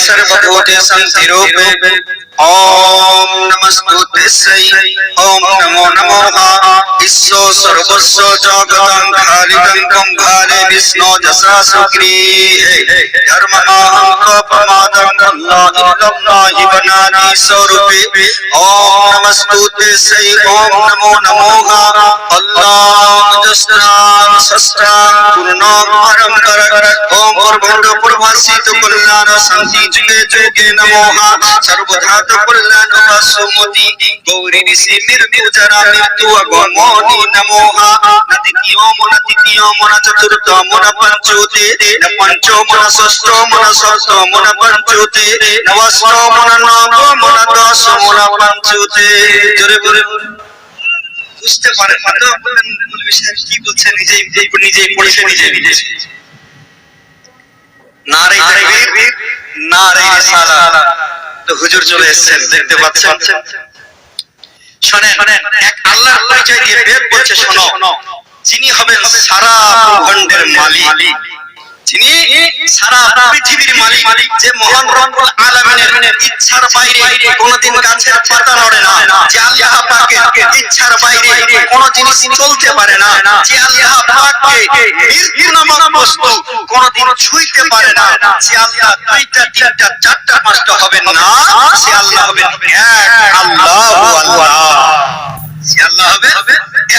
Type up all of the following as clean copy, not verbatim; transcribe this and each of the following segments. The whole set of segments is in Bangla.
सर्वभूते संस्थिरूपे ओम नमस्तुते ओम नमो नमः ईशो सर्वस्व जगतं खालिदं कंभाले विष्णु जसा सुग्री धर्मनाहं कपमादं अल्लाहि बनानी स्वरूपे ओम नमस्तुते ओम नमो नमः अल्लाह जस्नाम सस्ताम पूर्णं परम कर ओम ब्रह्मांड प्रभासित कल्याण शांति जुगे जुगे नमः सर्वधा कल्याण सुमति गौरी ऋषि मृत्यु जरा मृत्यु अगमोनि नमः नदितियो मन चतुर्थ मन पंचोते न पंचो मन षष्ठ मन सप्त मन पंचोते नवष्ट मन नव मन दश मन पंचोते জোরে বলে বুঝতে পারে মাত্র বিষয় কি বলছে নিজেই পড়ে নিজে নারে তাকবীর নারে রিসালাত তো হুজুর চলে এসেছেন দেখতে পাচ্ছেন শুনেন এক আল্লাহর পরিচয় দিয়ে বেদ বলছে শোনো যিনি হবেন সারা ব্রহ্মাণ্ডের মালিক যিনি সারা পৃথিবীর মালিক যে মহান রব্বুল আলামিনের ইচ্ছার বাইরে কোনদিন গাছের পাতা নড়ে না যে আল্লাহ পাকের ইচ্ছার বাইরে কোন জিনিস চলতে পারে না যে আল্লাহ পাককে মৃত্যু নামক বস্তু কোনদিন ছুঁইতে পারে না যে আল্লাহ দুইটা তিনটা চারটা পাঁচটা হবেন না সে আল্লাহ হবেন এক আল্লাহু আল্লাহ সে আল্লাহ হবে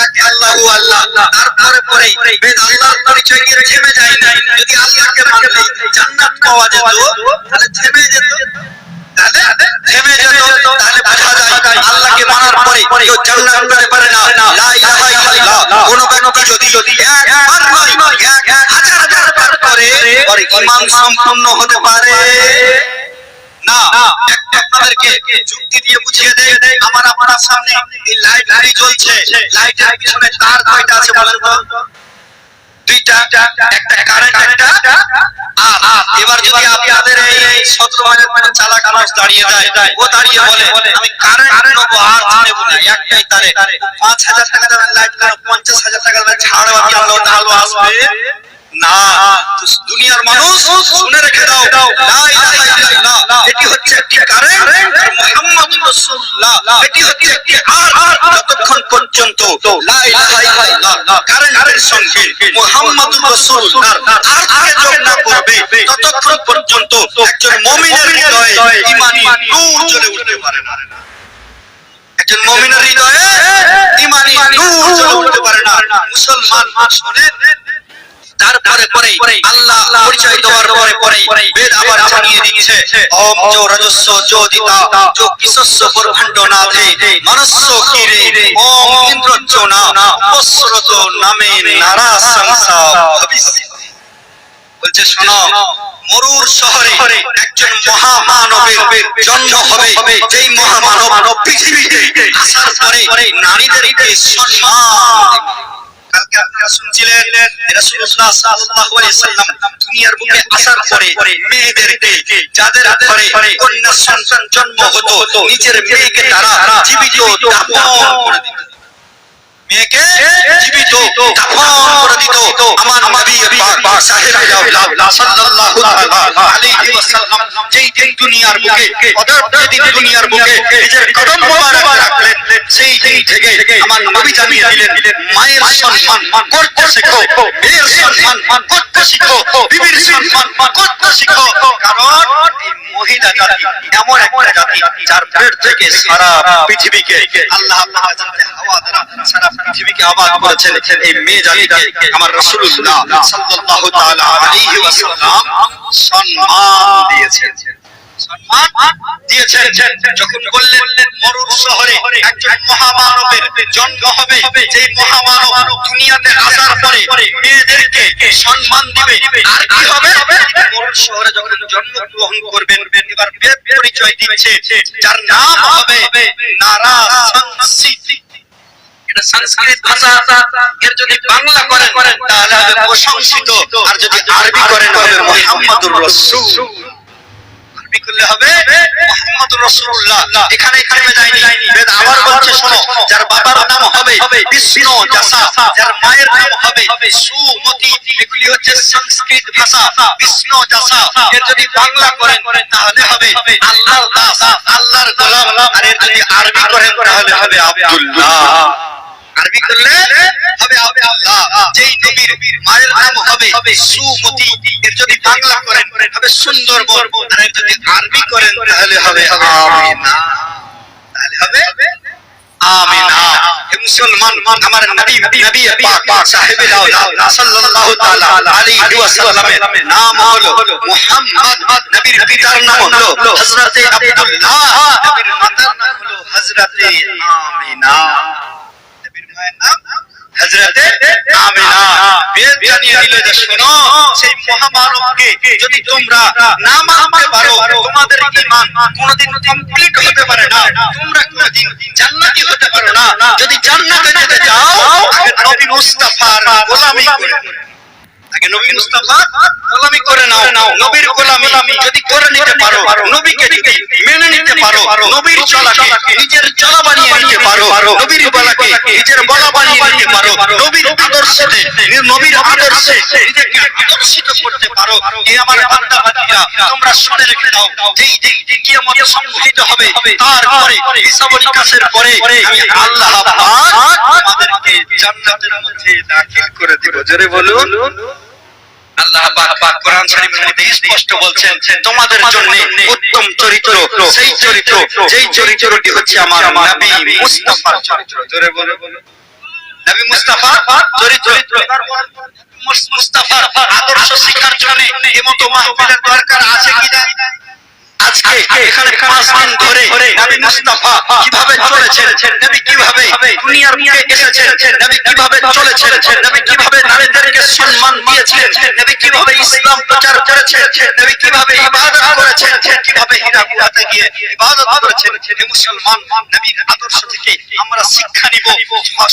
এক আল্লাহু আল্লাহ তারপরে পরে বেদ আল্লাহর পরিচয় দিয়ে থেমে যায় না যদি আল্লাহকে মানলে জান্নাত পাওয়া যেত তাহলে থেমে যেত তাহলে বোঝা যায় আল্লাহকে মানার পরে কেউ জান্নাত পেতে পারে না লা ইলাহা ইল্লাল্লাহ কোন ব্যক্তি যদি একবার নয় এক হাজার বার করে ওর ঈমান সম্পূর্ণ হতে পারে না আপনাদেরকে যুক্তি দিয়ে বুঝিয়ে দেই আমার আপনার সামনে এই লাইট জ্বলছে লাইটের পিছনে তার কয়টা আছে বলেন তো দুইটা একটা কারেন্ট একটা আর এবার যদি আপনাদের এই 17 মাইলের চালাক মানুষ দাঁড়িয়ে যায় ও দাঁড়িয়ে বলে আমি কারেন্ট নেবো আর নেবো না একটাই তারে 5000 টাকা দেবেন লাইট কেন 50000 টাকা দেবেন ছাড় বাকি আল্লাহ তাআলা আসবে না দুনিয়ার মানুষ শুনে রেখে দাও লা ইলাহা ইল্লাল্লাহ এটি হচ্ছে একটি কারেন্ট আর মুহাম্মাদুর রাসূলুল্লাহ এটি হচ্ছে একটি আর যতক্ষণ পর্যন্ত লা ইলাহা ইল্লাল্লাহ কারেন্টের সঙ্গে মুহাম্মাদুর রাসূলুল্লাহর আরকে যোগ না করবে ততক্ষণ পর্যন্ত একজন মুমিনের হৃদয়ে ঈমানি নূর জ্বলে উঠতে পারে না একজন মুমিনের হৃদয়ে ঈমানি নূর জ্বলে উঠতে পারে না মুসলমান শুনে তারপরে পরে আল্লাহ পরিচয় দেওয়ার পরে বেদ আবার জানিয়ে দিচ্ছে ওম জো রজস্ব জো দিতা জো কিসস্য ব্রহ্মাণ্ড নাথে মনস্য কিরে ওম ইন্দ্রচনা পসরত নামে নারা সংসার ভবিষ্য বলছে শোনো মরুর শহরে একজন মহামানবের জন্ম হবে যেই মহামানব পৃথিবীতে আসার পরে নারীদেরকে সম্মান কালকে আপনারা শুনছিলেন রাসূলুল্লাহ সাল্লাল্লাহু আলাইহি সাল্লাম দুনিয়ার বুকে আসার পরে মেয়েদেরকে যাদের ঘরে কন্যা সন্তান জন্ম হতো নিজের মেয়েকে তারা জীবিত দাফন করে দিত মেয়েকে জীবিত দাফন করে দিত আমার নবী পাক সাল্লাল্লাহু আলাইহি ওয়াসাল্লাম যেই দিন দুনিয়ার বুকে অদর্থ দিন দুনিয়ার বুকে নিজের কদম মোবারক রাখলেন সেই দিন থেকে আমার নবী জানিয়ে দিলেন মায়ের সম্মান করতে শেখো মেয়ের সম্মান করতে শিখো বিবির সম্মান করতে শিখো কারণ এই মহিলা জাতি এমন একটা জাতি যার পেট থেকে সারা পৃথিবীকে আল্লাহ তাআলা হাওয়া দ্বারা সারা পৃথিবীকে আবাদ করেছেন এই মেয়ে জাতিকে আমার রাসূলুল্লাহ সাল্লাল্লাহু তাআলা আলাইহি ওয়াসাল্লাম সম্মান দিয়েছেন যখন বললেন মরুর শহরে একজন মহামানবের জন্ম হবে যেই মহামানব দুনিয়াতে আসার পরে মেয়েদেরকে সম্মান দিবে আর কি হবে মরুর শহরে যখন জন্মগ্রহণ করবেন এবার বেদ পরিচয় দিচ্ছে যার নাম হবে নারা সংসিতি এটা সংস্কৃত ভাষা এর যদি বাংলা করেন তাহলে হবে প্রশংসিত আর যদি আরবি করেন হবে মুহাম্মাদুর রাসূল আরবি করলে হবে মুহাম্মদুর রাসূলুল্লাহ। এখানে থেমে যায়নি, বেদ আবার বলছে শোনো, যার বাবার নাম হবে বিষ্ণু জাসা, যার মায়ের নাম হবে সুমতি, এগুলি হচ্ছে সংস্কৃত ভাষা। বিষ্ণু জাসা এর যদি বাংলা করেন তাহলে হবে আল্লাহর দাস, আল্লাহর গোলাম। আর এর যদি আরবি করেন তাহলে হবে আব্দুল্লাহ। আরবি করলে হবে আব্দুল্লাহ। যেই নবীর মায়ের নাম হবে সুমতি, এর যদি বাংলা করেন হবে সুন্দরবন। আর এর যদি আরবি করেন তাহলে হবে আমিনা। তাহলে হবে আমিনা। হে মুসলমান, আমার নবী পাক সাহেবে আওলাদ সাল্লাল্লাহু তাআলা আলাইহি ওয়াসাল্লামের নাম হলো মুহাম্মদ, নবীর পিতার নাম হলো হযরতে আব্দুল্লাহ, নবীর মাতার নাম হলো হযরতে আমিনা, নবীর মায়ের নাম হযরতে আমিনা। বেদ জানিয়ে দিল যে শোনো, সেই মহামানবকে যদি তোমরা না মানতে পারো তোমাদের ঈমান কোনদিন কমপ্লিট হতে পারে না, তোমরা কোনদিন জান্নাতি হতে পারো না। যদি জান্নাতে যেতে চাও আগে নবী মুস্তাফার গোলামি করে, আগে নবী মুস্তাফার গোলামি করে নাও। নবীর গোলামি যদি করে নিতে পারো, নবীকে যদি মেনে নিতে পারো, নবীর চলাকে নিজের চলা বানিয়ে নিতে পারো, নবীর বলাকে নিজের বলা বানিয়ে নিতে পারো, নবীর আদর্শে নিজেকে আদর্শিত করতে পারো, এই আমার বান্দা বান্দীরা তোমরা শুনে রেখে দাও। যেই কিয়ামত সংঘটিত হবে তারপরে হিসাব নিকাশের পরে আমি আল্লাহ পাক তোমাদেরকে জান্নাতের মধ্যে দাখিল করে দেব। জোরে বলুন আল্লাহ পাক কোরআন শরীফের মধ্যে স্পষ্ট বলছেন তোমাদের জন্য উত্তম চরিত্র সেই চরিত্র, যেই চরিত্রটি হচ্ছে আমার নবী মুস্তাফার চরিত্র। জোরে বলুন নবী মুস্তাফার চরিত্র। মুস্তাফার আদর্শ শিক্ষার জন্য এমত মাহফিলের দরকার আছে কি না? আজকে এখানে 5 দিন ধরে নবী মুস্তাফা কিভাবে চলেছেন, নবী কিভাবে দুনিয়ার বুকে এসেছেন, নবী কিভাবে চলেছেন, নবী কিভাবে নারীদেরকে সম্মান দিয়েছেন, নবী কিভাবে ইসলাম প্রচার করেছেন, নবী কিভাবে ইবাদত করেছেন, কিভাবে হীরা গুহাতে গিয়ে ইবাদত করেছেন। হে মুসলমান, নবীর আদর্শ থেকে আমরা শিক্ষা নিব।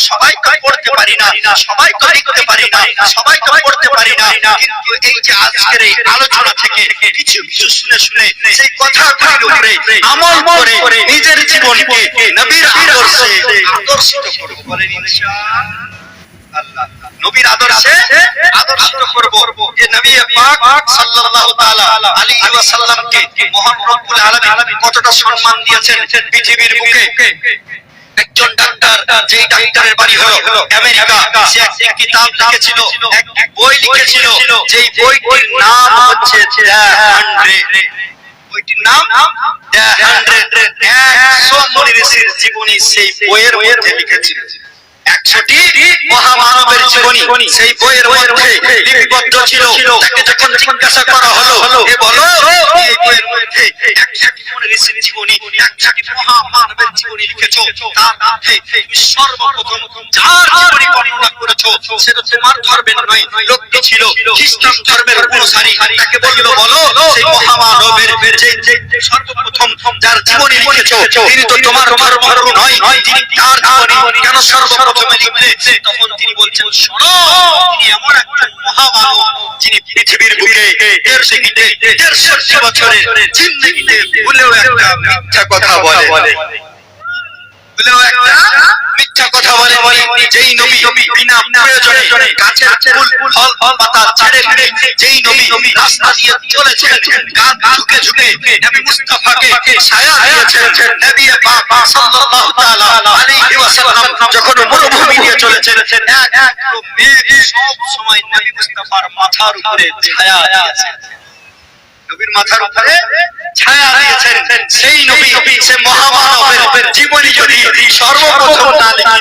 সবাই তো পড়তে পারি না, সবাই তো লিখতে পারি না, সবাই তো পড়তে পারি না, কিন্তু এই যে আজকের এই আলোচনা থেকে কিছু কিছু শুনে শুনে সেই কথাগুলোর উপরে আমল করে নিজের জীবনকে নবীর আদর্শে আদর্শিত করব। বলেন ইনশাআল্লাহ। নবীর আদর্শে আদর্শিত করব। যে নবী পাক সাল্লাল্লাহু তাআলা আলাইহি ওয়াসাল্লামকে মহান রব্বুল আলামিন কতটা সম্মান দিয়েছেন পৃথিবীর বুকে। একজন ডাক্তার, যেই ডাক্তারের বাড়ি হলো আমেরিকা, সে একটা কিতাব লিখেছিল, এক বই লিখেছিল, যেই বইটির নাম হচ্ছে দ্য 100। বইটির নাম দ্য 100। 100 মনীষীর জীবনী সেই বইয়ের মধ্যে লিখেছিল। 100টি মহামানবের জীবনী সেই বইয়ের মধ্যে লিপিবদ্ধ ছিল। তাকে যখন জিজ্ঞাসা করা হলো, এ বলো এই বইয়ের মধ্যে 100টি মনীষীর জীবনী, 100টি মহামানবের জীবনী লিখেছো, তার মধ্যে তুমি সর্বপ্রথম যার জীবনী বর্ণনা করেছো সেটা তোমার ধর্মের নয়, লোকটি ছিল খ্রিস্টান ধর্মের অনুসারী। তাকে বলল বলো সেই মহামানবের যে সর্বপ্রথম যার জীবনী লিখেছো তিনি তো তোমার ধর্মের নয়, তিনি তার জীবনী কেন সর্বপ্রথমে লিখলে? তখন তিনি বলছেন শোনো, তিনি এমন একজন মহামানব যিনি পৃথিবীর বুকে 150 বছরের জিন্দেগিতে ভুলেও একটা মিথ্যা কথা বলে, ভুলেও একটা মিথ্যা কথা বলে। যেই নবী বিনা প্রয়োজনে গাছের ফুল ফল পাতা ছেড়ে ফেলে যেই নবী রাস্তা দিয়ে চলেছেন, গা ঝুঁকে নবী মুস্তাফাকে ছায়া দিয়েছেন। নবী পাক সাল্লাল্লাহু তাআলা আলাইহি ওয়াসাল্লাম যখন মরুভূমি দিয়ে চলেছেন, এক মেঘ সব সময় নবী মুস্তাফার মাথার উপরে ছায়া দিয়েছেন, নবীর মাথার উপরে ছায়া দিয়েছেন। সেই নবী, সে মহামানবের জীবনী যদি সর্বপ্রথম না লিখি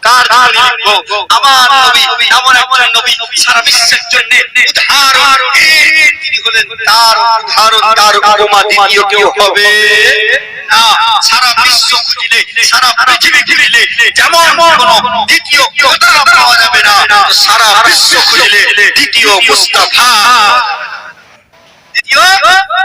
কার লিখবো? আমার নবী এমন একজন নবী সারা বিশ্বের জন্য উদাহরণ। তিনি হলেন তার উদাহরণ, তার উপমা দ্বিতীয় কেউ হবে না। সারা বিশ্ব খুঁজলে, সারা পৃথিবী খুঁজলে যেমন কোনো দ্বিতীয় কেউ পাওয়া যাবে না, সারা বিশ্ব খুঁজলে দ্বিতীয় মুস্তাফা দ্বিতীয়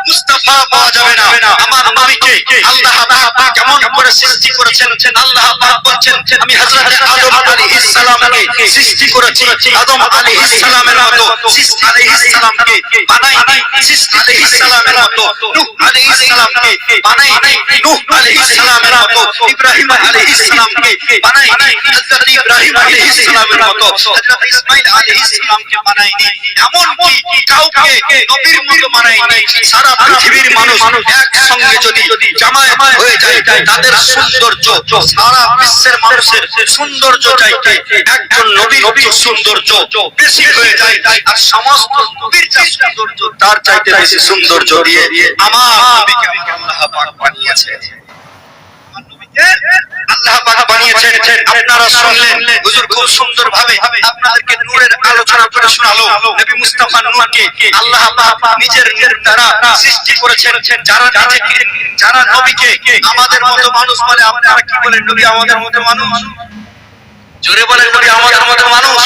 মুস্তাফা পাওয়া যাবে না। আমার নবীকে আল্লাহ পাক কেমন করে সৃষ্টি করেছেন, আল্লাহ পাক বলছেন আমি হযরত আদম আলাইহিস সালামকে সৃষ্টি করেছি, আদম আলাইহিস সালামের মতো সিস আলাইহিস সালামকে বানাইনি, সিস আলাইহিস সালামের মতো নূহ আলাইহিস সালামকে বানাইনি, নূহ আলাইহিস সালামের মতো ইব্রাহিম আলাইহিস সালামকে বানাইনি, হযরত ইব্রাহিম আলাইহিস সালামের মতো হযরত ইসমাঈল আলাইহিস সালামকে বানাইনি, এমন কি কাউকে নবীর মতো বানাইনি। সারা পৃথিবীর মানুষ একসঙ্গে যদি জামায়াত হয়ে যায়, তাদের সৌন্দর্য সারা বিশ্বের মানুষের সৌন্দর্য চাইতে একজন নবীর সৌন্দর্য বেশি হয়ে যায়, আর সমস্ত নবীর যে সৌন্দর্য তার চাইতে বেশি সৌন্দর্য দিয়ে আমার নবীকে আল্লাহ পাক বানিয়েছেন। আল্লাহ পাক বানিয়েছেন। আপনারা শুনলেন হুজুর খুব সুন্দর ভাবে আপনাদেরকে নূরের আলোচনা করে শোনালো। নবী মুস্তাফা নূরকে আল্লাহ পাক নিজের নূর দ্বারা সৃষ্টি করেছেন। যারা নবীকে আমাদের মতো মানুষ বলে, আপনারা কি বলেন? নবী আমাদের মতো মানুষ, জোরে বলেন নবী আমাদের মতো মানুষ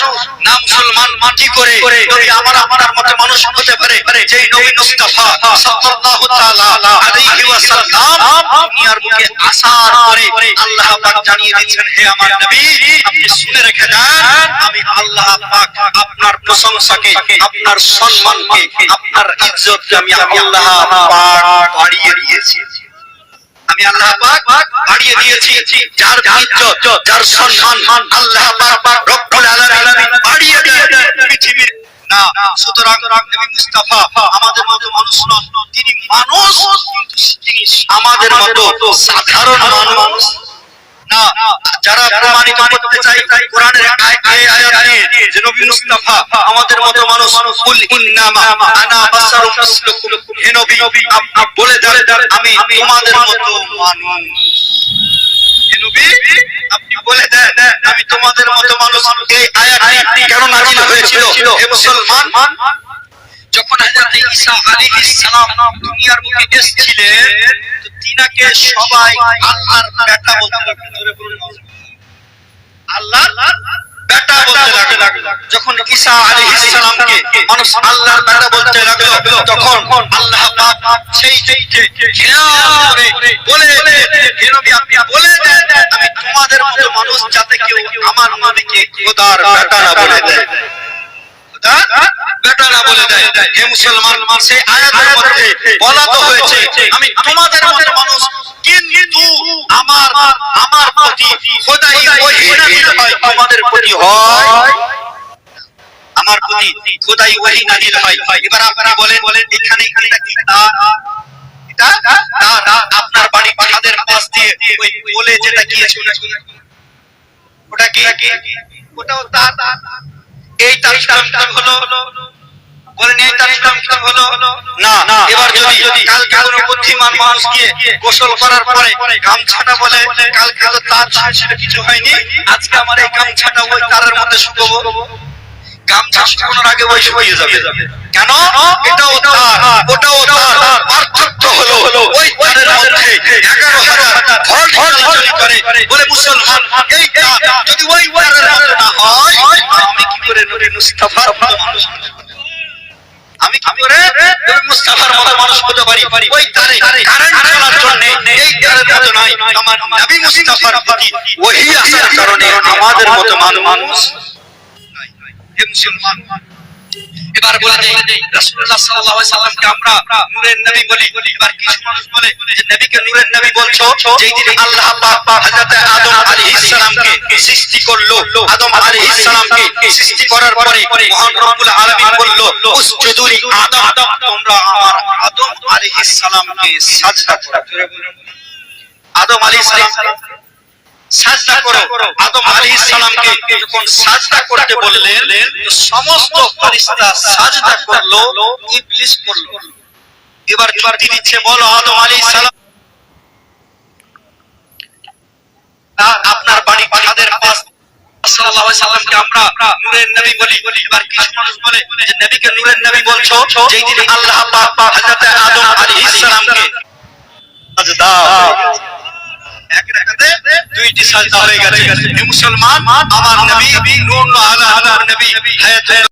না মুসলমান। কি করে নবী আমার মতো মানুষ হতে পারে? যেই নবী মুস্তাফা সাল্লাল্লাহু তাআলা আলাইহি ওয়াসাল্লাম দুনিয়ার বুকে আসার পরে আল্লাহ পাক জানিয়ে দিয়েছেন, হে আমার নবী আপনি শুনে রেখে যান, আমি আল্লাহ পাক আপনার প্রশংসাকে, আপনার সম্মানকে, আপনার ইজ্জতকে আমি আল্লাহ পাক বাড়িয়ে দিয়েছি। আমি আল্লাহ পাক বাড়িয়ে দিয়েছি। যার ইজ্জত, যার সম্মান আল্লাহ পাক রব্বুল আলামিন বাড়িয়ে দেন পৃথিবীর না। সুতরাং নবী মুস্তাফা আমাদের মতো মানুষ নন, তিনি মানুষ, তিনি আমাদের মতো সাধারণ মানুষ না। যারা প্রমাণিত করতে চাই কোরআনের আয়াত দিয়ে যে নবী মুস্তাফা আমাদের মতো মানুষ, কুল ইন্নামা আনা বাশারুম মিসলুকুম, হে নবী আপনি বলে দেন আমি তোমাদের মতো মানুষ। হে নবী আপনি বলে দেন আমি তোমাদের মতো মানুষ। এই আয়াতটি কেন নাযিল হয়েছিল? হে মুসলমান, যখন হযরত ঈসা আলাইহিস সালাম দুনিয়ার বুকে এসেছিলেন, তো তিনাকে সবাই আল্লাহর বেটা বলতে লাগলো। আল্লাহর বেটা বলতে লাগলো। যখন ঈসা আলাইহিস সালামকে মানুষ আল্লাহর বেটা বলতে লাগলো, তখন আল্লাহ পাক সেই খেয়াল করে বলে, হে নবী আপনি বলে দেন আমি তোমাদের মতো মানুষ, যাতে কেউ আমার নবীকে খোদার বেটা না বলে দেয়, বেটা না বলে দেয়। হে মুসলমান, সেই আয়াতের মধ্যে বলা তো হয়েছে আমি তোমাদের মতো মানুষ, কিন্তু আমার প্রতি খোদাই ওহী নাযিল হয়, তোমাদের প্রতি হয় আমার প্রতি খোদাই ওহী নাযিল হয়। এবার আপনারা বলেন এখানে এটা কি তার? এটা আপনার বাড়ি ছাদের পাশ দিয়ে ওই বলে যেটা গিয়েছিল ওটা কি? ওটাও তার। এই তার ইসলাম হলো বলেন, এই তার ইসলাম হলো না। এবার যদি কালকে কোনো বুদ্ধিমান মানুষ গিয়ে গোসল করার পরে গামছাটা বলে কালকে তো তার ছিল কিছু হয়নি, আজকে আমার এই গামছাটা ওই তারের মধ্যে শুকাবো, গামছা শুকানোর আগে ওই শুকিয়ে যাবে। কেন? এটাও তার, ওটাও তার। পার্থক্য হলো ওই তারের মধ্যে 11,000 ভোল্ট চলাচল করে। বলে মুসলমান, এই তার যদি ওই তারের মতো না হয়, আমি কি করে নবী মুস্তাফার মতো মানুষ হতে পারি? আমি কি করে নবী মুস্তাফার মতো মানুষ হতে পারি? ওই তারে কারেন্ট চলার জন্য এই তারের মতো নয়, আমার নবী মুস্তাফার প্রতি ওহী আসার কারণে আমাদের মতো মানুষ। হে মুসলমান, এবার বলা যায় রাসূলুল্লাহ সাল্লাল্লাহু আলাইহি সাল্লামকে আমরা নূরের নবী বলি। এবার কিছু মানুষ বলে যে নবীকে নূরের নবী বলছো, যেই দিন আল্লাহ পাক হযরত আদম আলাইহিস সালামকে সৃষ্টি করলো, আদম আলাইহিস সালামকে সৃষ্টি করার পরে মহান রব্বুল আলামিন বলল উসজুদু লি আদম, তোমরা আমার আদম আলাইহিস সালামকে সাজদা করো। আদম আলাইহিস সালাম সাজদা করো। আদম আলাইহিস সালামকে যখন সাজদা করতে বললেন, সমস্ত ফেরেশতা সাজদা করলো, ইবলিস করলো। এবার দিচ্ছে বলো আদম আলাইহিস সালাম আপনার বাড়ি ছাদের পাশ সাল্লাল্লাহু আলাইহি সাল্লামকে আমরা নূরের নবী বলি। এবার কিছু মানুষ বলে যে নবীকে নূরের নবী বলছো, যেই দিন আল্লাহ পাক হযরত আদম আলাইহিস সালামকে সাজদা এক রাকাতে দুইটি সাজদা হয়ে গেছে। হে মুসলমান, আমার নবী নূর আলা নবী হায়াতুল